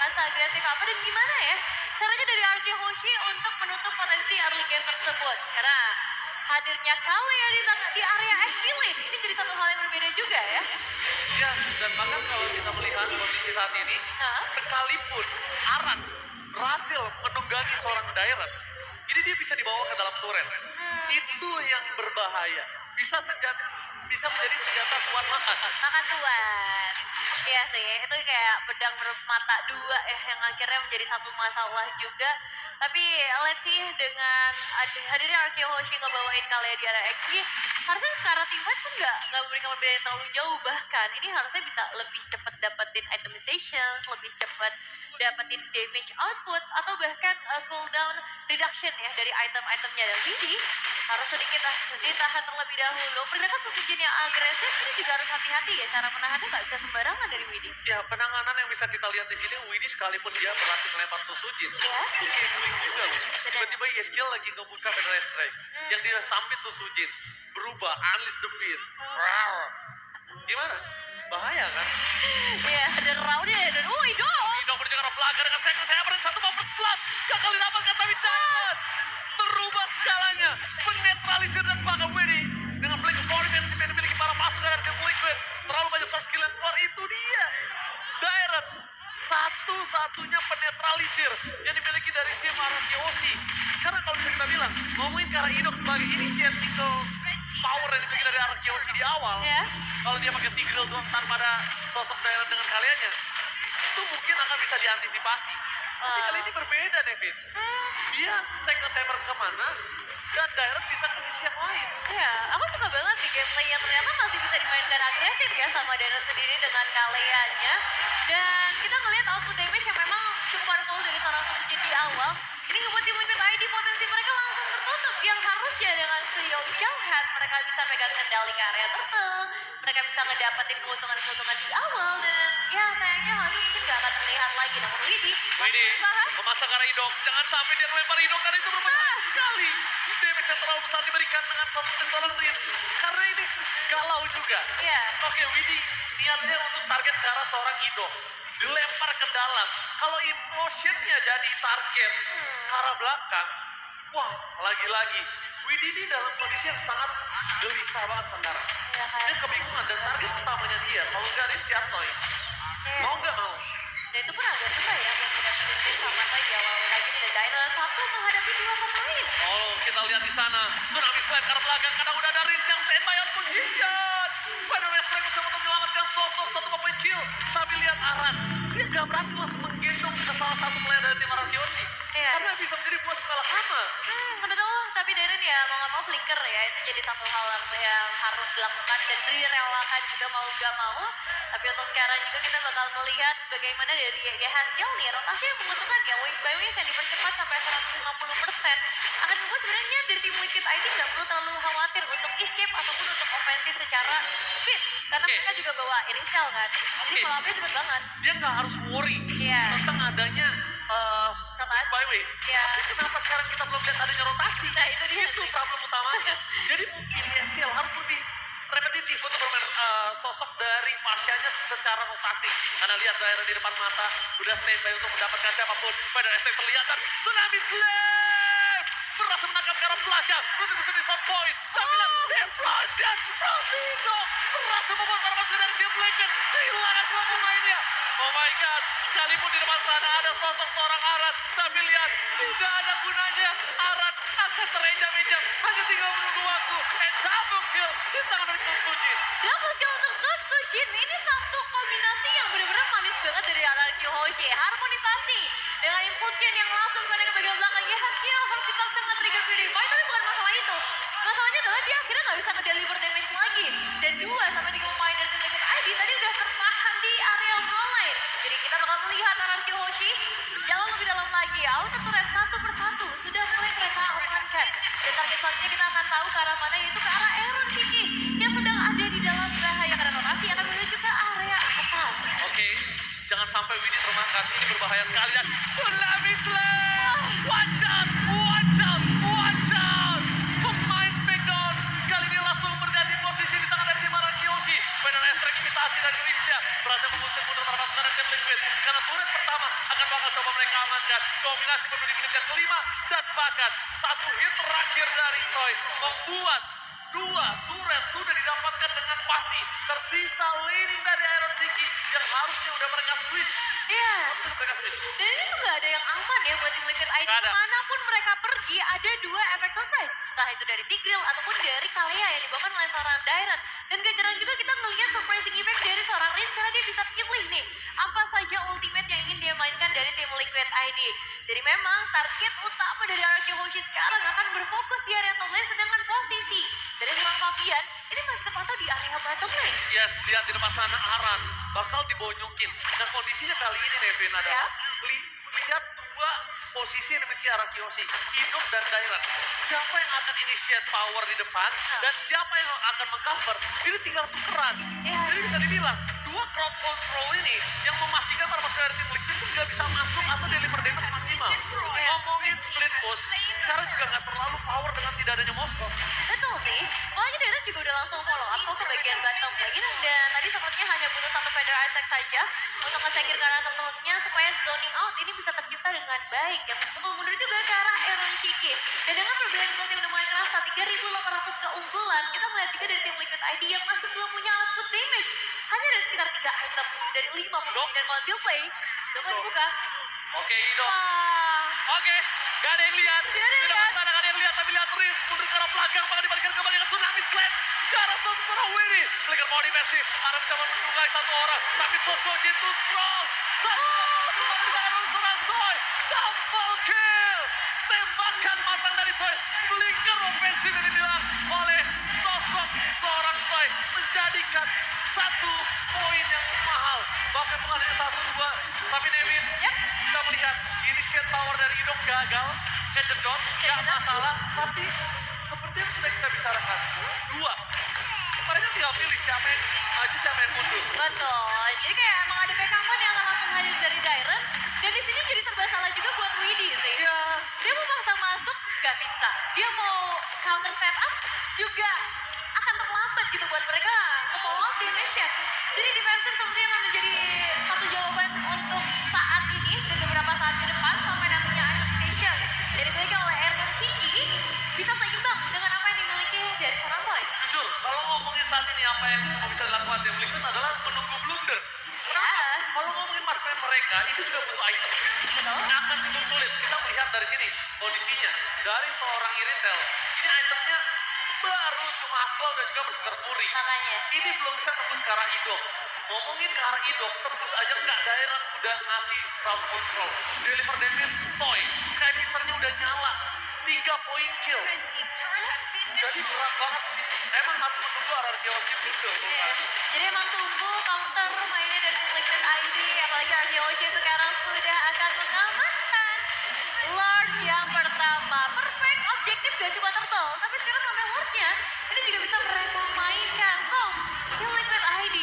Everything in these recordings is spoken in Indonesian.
akan seagresif apa dan gimana ya caranya dari Archie Hoshi untuk menutup potensi early game tersebut. Karena hadirnya Kalia di area XP lane ini jadi satu hal yang berbeda juga ya. Ya, dan bahkan kalau kita melihat kondisi saat ini, Hah? sekalipun Aran berhasil menunggangi seorang Dairon, ini dia bisa dibawa ke dalam turret. Itu yang berbahaya. Bisa menjadi senjata tuan makan. Makan tuan. Iya sih, itu kayak pedang bermata dua ya yang akhirnya menjadi satu masalah juga. Tapi let's see dengan hadirnya Archie Hoshi ngebawain Kalia di area XP, harusnya secara team fight pun nggak memberikan perbedaan yang terlalu jauh, bahkan ini harusnya bisa lebih cepat dapetin itemizations, lebih cepat dapetin damage output atau bahkan cooldown reduction ya dari item-itemnya. Dan ini harus sedikit ditahan terlebih dahulu. Pergerakan Sukujin yang agresif ini juga harus hati-hati ya, cara menahannya nggak bisa sembarangan dari Widi. Ya, penanganan yang bisa kita lihat di sini, Widhi sekalipun dia berhasil melempar Susujin, Ya. itu gambling juga loh. Tiba-tiba Yeskiel lagi ngebuka Federal Strike, yang dia sambit Susujin, berubah, unleash the beast. Rawr. Gimana? Bahaya kan? Iya, dan roundnya dan Idol berjaga pelaga dengan second hammer dan satu bumper splat. Gagal didapatkan tapi Diamond merubah segalanya, menetralisir dan bahkan Widhi dengan flank defensive yang dimiliki para pasukan dari tim Liquid. Terlalu banyak source skill yang keluar, itu dia. Dairon satu-satunya penetralisir yang dimiliki dari tim Araki Hoshi. Karena kalau bisa kita bilang, ngomongin Kara Inok sebagai initiate single power yang dimiliki dari Araki Hoshi di awal, ya. kalau dia pakai Tigreal doang tanpa ada sosok Dairon dengan kaliannya, itu mungkin akan bisa diantisipasi. Tapi kali ini berbeda, David. Dia second hammer kemana, dan Dairon bisa ke sisi yang lain. Iya, aku suka banget sih gameplay yang ternyata masih bisa dimainkan agresif ya sama Dairon sendiri dengan Kaleanya. Dan kita ngelihat output damage yang memang cukup powerful dari seorang Sukujin di awal. Ini ngebuat tim Liquid ID potensi mereka langsung tertutup. Yang harusnya dengan Suyo Jauhat mereka bisa pegang kendali ke area turtle. Mereka bisa ngedapetin keuntungan-keuntungan di awal. Dan ya sayangnya hal ini mungkin gak akan terlihat lagi. Namun Widhi Memasang Kara Inok, jangan sampai dia melempar Inok, karena itu berbahaya sekali. Damage yang terlalu besar diberikan dengan seorang Rince. Karena ini galau juga. Iya. Oke, Widhi niatnya untuk target ke arah seorang Inok. Dilempar ke dalam. Kalau implosionnya jadi target ke arah belakang, wah, lagi-lagi Widhi ini dalam kondisi yang sangat gelisah banget, Sandara. Iya kan. Dia kebingungan, dan target utamanya dia kalau nggak Rince Artoy, Iya. mau nggak mau. Dan itu pun agak susah ya buat ngedapetin tim sama Toy di awal kayak gini. Dan Dairon satu menghadapi dua pemain. Oh, kita lihat di sana. Tsunami Slam ke arah belakang karena udah ada Rince yang standby on position. Final Strike mencoba untuk menyelamatkan sosok satu pemain kill. Tapi lihat Aran, dia gak berani langsung menggendong ke salah satu player dari tim Araki Hoshi. Iya. Karena bisa menjadi buah semalakama. Betul, tapi Dairon ya mau gak mau flicker ya, itu jadi satu hal yang harus dilakukan dan direlakan juga mau gak mau. Tapi untuk sekarang juga kita bakal melihat bagaimana dari Haskell nih, rotasi yang menguntungkan ya, waste by waste yang dipercepat sampai 150% akan membuat sebenarnya dari tim Liquid ID gak perlu terlalu khawatir untuk escape ataupun untuk ofensif secara speed. Karena mereka juga bawa Iring Shell kan, jadi Oke. follow-up-nya cepet banget. Dia nggak harus worry Iya. tentang adanya Rotasi. by way. Iya. Tapi kenapa sekarang kita belum lihat adanya rotasi? Nah, itu dia Itu sih. problem utamanya. Jadi mungkin STL harus lebih repetitif untuk bermain sosok dari Marshanya secara rotasi. Karena lihat daerah di depan mata udah standby untuk mendapatkan siapapun. Pada STL terlihat dan Tsunami Slam berhasil menangkap ke arah belakang. Terus bisa di shot point. Tapi lihat implosion from Vito berhasil membuat para pasukan dari tim Legend kehilangan dua pemainnya. Oh my god, sekalipun di depan sana ada sosok seorang Aran, tapi lihat tidak ada gunanya. Aran akan terenjam-enjam, hanya tinggal menunggu waktu. And double kill di tangan dari Sun Sujin. Double kill untuk Sun Sujin. Ini satu kombinasi yang benar-benar manis banget dari Araki Hoshi. Harmonisasi dengan impulse scan yang langsung connect ke bagian belakang. Ya Haskell harus dipaksa nge-trigger Purify, tapi bukan masalah itu. Masalahnya adalah dia akhirnya nggak bisa nge-deliver damage lagi. Dan 2-3 pemain dari tim Liquid ID tadi udah tertahan di area frontline. Jadi kita bakal melihat Araki Hoshi jauh lebih dalam lagi. Auto turret satu persatu sudah mulai mereka amankan. Dan target selanjutnya kita akan tahu ke arah mana, yaitu ke arah Aaron Shiki yang sedang ada di dalam bahaya karena rotasi akan menuju ke area atas. Oke, jangan sampai Widhi termakan. Ini berbahaya sekali dan Tsunami Slam. Watch out, watch out, watch out. Pemain Smackdown kali ini langsung berganti posisi di tangan dari tim Araki Hoshi. Final strike imitasi dari Rince berhasil mengusir mundur para pasukan dari tim Liquid. Karena turret pertama akan masih penuh di menit yang kelima. Dan bahkan satu hit terakhir dari Toy membuat dua turret sudah didapatkan dengan pasti. Tersisa laning dari Iron Ciki yang harusnya udah mereka switch. Iya. Harusnya mereka switch. Dan ini tuh nggak ada yang aman ya buat tim Liquid ID. Nggak ada. Manapun mereka pergi, ada dua efek surprise. Entah itu dari Tigreal ataupun dari Kalea yang dibawakan oleh seorang Dairat. Dan gak jarang juga kita melihat surprising effect dari seorang Riz karena dia bisa pilih nih apa saja ultimate yang ingin dia mainkan dari tim Liquid ID. Jadi memang target utama dari RRQ Hoshi sekarang akan berfokus di area top lane, sedangkan posisi dari seorang Fabian ini masih terpantau di area bottom lane. Yes, lihat di depan sana Aran bakal dibonyokin. Dan kondisinya kali ini Nevin adalah lihat dua posisi yang dimiliki Arakiyoshi, Idok dan Dairat. Siapa yang akan initiate power di depan dan siapa yang akan mengcover, ini tinggal tukeran. Jadi bisa dibilang dua crowd control ini yang memastikan para pasukan dari tim Liquid itu nggak bisa masuk atau deliver damage maksimal. Ngomongin split push, sekarang juga nggak terlalu power dengan tidak adanya Moskov. Betul sih, makanya Dairat juga udah langsung follow up ke bagian bottom lane. Dan tadi sepertinya hanya butuh satu Feather Isaac saja untuk nge-secure ke arah tertentunya supaya zoning out ini bisa tercipta dengan baik. Yang mencoba mundur juga ke arah Iron Ciki. Dan dengan perbedaan gold yang udah mulai kerasa 3.800 keunggulan, kita melihat juga dari tim Liquid ID yang masih belum punya output damage. Hanya ada sekitar 3 item dari 5 pemain dan conceal play. Udah mulai dibuka. Oke, Idok. Wah, Oke, gak ada yang lihat. Tidak ada yang Tidak lihat. sana gak ada yang lihat, tapi lihat Riz mundur ke arah belakang, bakal dibalikan kembali dengan Tsunami Slam. Ke arah seorang Winnie. Flicker mau defensif, Arab bisa menunggai satu orang, tapi Sosoji itu strong. Satu kembali di tangan seorang Toy. Double kill. Tembakan matang dari Toy. Flicker ofensif yang dibilang oleh sosok seorang Toy. Menjadikan satu poin yang mahal. Bahkan bukan hanya 1-2, tapi Nevin, kita melihat initiate power dari Idok gagal, kejedot, gak masalah, tapi seperti yang sudah kita bicarakan, dua, mereka tinggal pilih siapa yang maju, siapa yang mundur. betul. Jadi kayak emang ada backupan yang akan langsung hadir dari Dairon. Dan di sini jadi serba salah juga buat Widdy sih. Iya, Dia mau paksa masuk, gak bisa. Dia mau counter setup, juga akan terlambat gitu buat mereka follow up damage-nya. Jadi defensive sepertinya akan menjadi satu jawaban untuk saat ini dan beberapa saat ke depan sampai nantinya Iron Session. Jadi dimiliki oleh Aaron Shiki bisa seimbang dengan apa yang dimiliki dari seorang Toy. jujur, kalau ngomongin saat ini apa yang cuma bisa dilakukan tim Liquid adalah menunggu blunder. Kenapa? Ya. Kalau ngomongin marksman mereka, itu juga butuh item. Betul. Akan cukup sulit. Kita melihat dari sini kondisinya dari seorang Iritel. Ini itemnya baru cuma Asklaw dan juga bersegar Fury. Makanya. Ini belum bisa tembus ke arah Idok. Ngomongin ke arah Idok, tembus aja nggak, daerah udah ngasih crowd control. Deliver damage, Toy. Sky Misernya udah nyala. 3 poin kill. Jadi berat banget sih. Emang harus menunggu arah Arkeologi blunder. Iya. Jadi emang tunggu counter mainnya dari tim Liquid ID, apalagi Arkeologi sekarang sudah akan mengamankan Lord yang pertama. Perfect objektif gak cuma turtle, tapi sekarang sampai Lordnya ini juga bisa mereka mainkan. So, tim Liquid ID,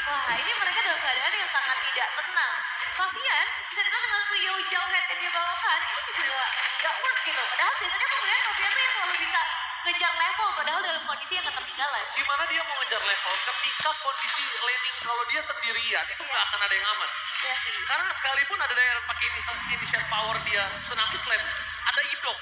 wah ini mereka dalam keadaan yang sangat tidak tenang. Fabian bisa dibilang dengan sejauh head yang dia bawakan, itu juga gak works gitu. Padahal biasanya aku melihat Fabian tuh yang selalu bisa ngejar level, padahal dalam kondisi yang ketertinggalan. Gimana dia mau ngejar level ketika kondisi laning kalau dia sendirian itu nggak akan ada yang aman. Iya sih. Karena sekalipun ada daerah pakai initial power dia Tsunami Slam, ada Idok.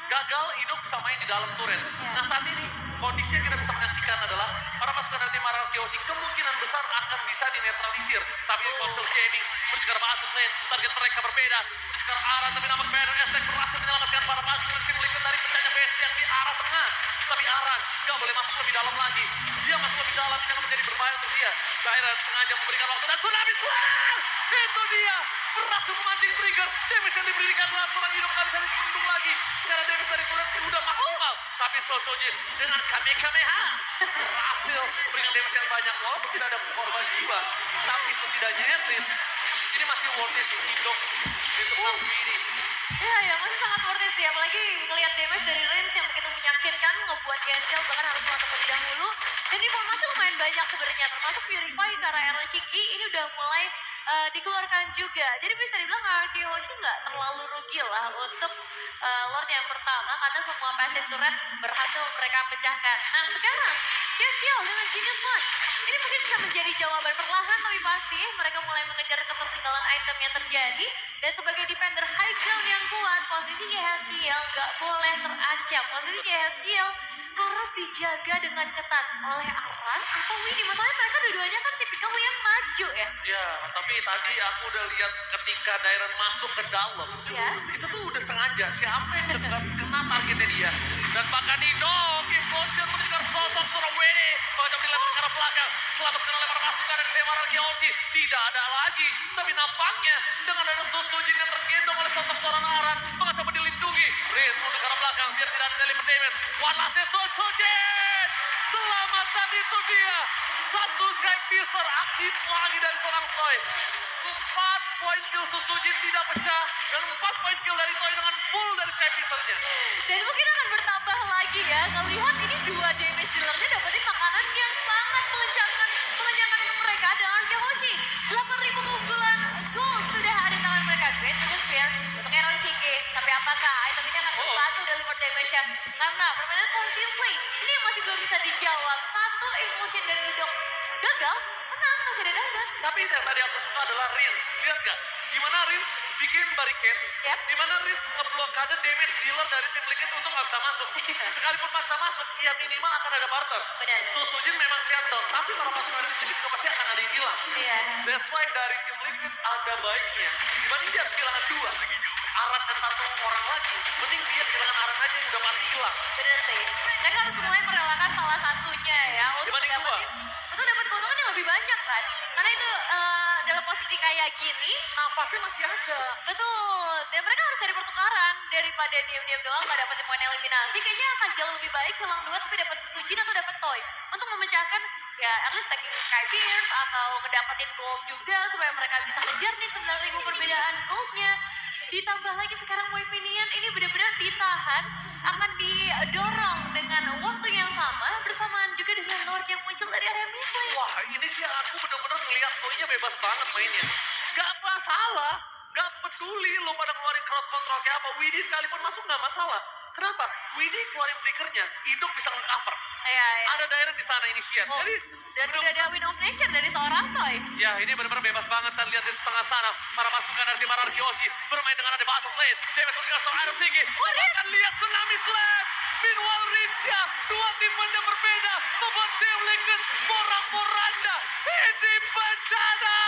Gagal, Idok bisa main di dalam turret. Nah saat ini kondisi yang kita bisa menyaksikan adalah para pasukan dari tim Arkeologi kemungkinan besar akan bisa dinetralisir. Tapi Console Gaming mencegah bottom lane, target mereka berbeda. Mencegah arah, tapi namun Banner Aztec berhasil menyelamatkan para pasukan tim Liquid dari pecahnya base yang di arah tengah. Tapi Aran gak boleh masuk lebih dalam lagi. Dia masuk lebih dalam, ini akan menjadi berbahaya untuk dia. Dairan sengaja memberikan waktu dan Tsunami Slam! Itu dia! Berhasil memancing trigger. Damage yang diberikan dalam turret hidup gak bisa dibendung lagi. Karena damage dari turret ini udah maksimal. Tapi Sosoji dengan Kamehameha berhasil memberikan damage yang banyak. Walaupun tidak ada korban jiwa. Tapi setidaknya at least ini masih worth it hidup di tempat ini. Ya, masih sangat worth it sih. Apalagi ngelihat damage dari Reigns yang begitu menyakitkan, ngebuat Gensel bahkan harus melawan terlebih dahulu. Dan informasi lumayan banyak sebenarnya, termasuk Purify karena Aaron Ciki ini udah mulai dikeluarkan juga. Jadi bisa dibilang Arkeologi nggak terlalu rugi lah untuk Lord yang pertama karena semua passive turret berhasil mereka pecahkan. Nah sekarang Skill dengan Genius One. Ini mungkin bisa menjadi jawaban perlahan tapi pasti mereka mulai mengejar ketertinggalan item yang terjadi. Dan sebagai defender high ground yang kuat, posisi Yehaskiel gak boleh terancam. Posisi Yehaskiel harus dijaga dengan ketat oleh Aran atau Winnie. Masalahnya mereka dua-duanya kan tipikal yang maju ya. Ya, tapi tadi aku udah lihat ketika Dairon masuk ke dalam, Iya. itu tuh udah sengaja siapa yang dekat kena targetnya dia. Dan bahkan Didok, Explosion mendengar sosok seorang Winnie. Mencoba dilempar ke arah belakang, selamatkan oleh para pasukan dari Semara Kyoshi. Tidak ada lagi, tapi nampaknya dengan ada Sutsujin yang tergendong oleh sosok seorang Aran, mencoba dilindungi. Riz mundur ke arah belakang, biar tidak ada deliver damage. One last hit Sutsujin! Selamatan itu dia. Satu Sky Piercer aktif lagi dari seorang Toy. 4 poin kill Sutsujin tidak pecah. Dan 4 poin kill dari Toy dengan full dari Sky Piercernya. Dan mungkin akan bertambah lagi ya. Kalau lihat ini dua damage dealernya dapetin makanan yang sangat mengencangkan untuk mereka dengan Kyoshi. 8.000 keunggulan gold sudah ada di tangan mereka. Great untuk Spear, untuk Aaron Shige. Tapi apakah item ini akan membantu deliver damage-nya? Karena permainan constantly ini yang masih belum bisa dijawab. Satu impulsion dari Idok gagal, menang masih ada Dairon. Tapi yang tadi aku suka adalah Rins. Lihat gak? Gimana Rins bikin barricade. Yep. Dimana Rins ngeblokade damage dealer dari tim Liquid untuk gak bisa masuk. Sekalipun maksa masuk, ya minimal akan ada barter. Benar. Sutsujin memang shutdown, tapi para pasukan dari tim Liquid juga pasti akan ada yang hilang. Iya. That's why dari tim Liquid ada baiknya. Dibanding dia harus kehilangan 2. Aran dan 1 orang lagi. Mending dia kehilangan Aran aja yang udah pasti hilang. Bener sih. Mereka harus mulai merelakan salah satunya ya untuk Dibanding dapetin, untuk dapat keuntungan yang lebih banyak kan. Karena itu dalam posisi kayak gini, Nafasnya masih ada. betul. Dan mereka harus cari pertukaran daripada diam-diam doang gak dapetin poin eliminasi. Kayaknya akan jauh lebih baik hilang 2 tapi dapat Sutsujin atau dapat Toy. Untuk memecahkan ya at least taking Sky Pierce atau ngedapetin gold juga supaya mereka bisa kejar nih 9.000 perbedaan goldnya. Ditambah lagi sekarang wave minion ini benar-benar ditahan, akan didorong dengan waktu yang sama bersamaan juga dengan Lord yang muncul dari area mid lane. Wah, ini sih aku bener-bener ngeliat Toynya bebas banget mainnya. Gak masalah, gak peduli lo pada ngeluarin crowd control kayak apa. Widih sekalipun masuk gak masalah. Kenapa? Widih keluarin flickernya, Idok bisa nge-cover. Iya, iya. Ada Dairon di sana initiate. Oh, Jadi dan udah ada win of nature dari seorang Toy. ya ini benar-benar bebas banget. Dan lihat di setengah sana para pasukan dari Marar Kyoshi bermain dengan ada bottom lane. Damage untuk seorang Iron Sigi. Bahkan lihat tsunami slam. Meanwhile Rinsya, 2 tim yang berbeda membuat tim Liquid porak-poranda. Ini bencana.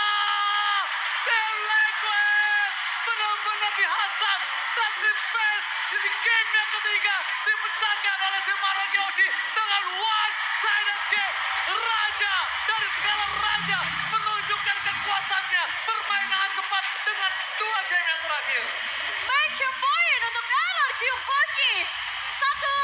Tim Liquid benar-benar dihantam. Dan di best di game yang ketiga dipecahkan oleh tim Marar Kyoshi dengan one-sided game. Raja dari segala raja menunjukkan kekuatannya bermain dengan cepat dengan 2 game yang terakhir. Match point untuk Aaron Kyoshi. 1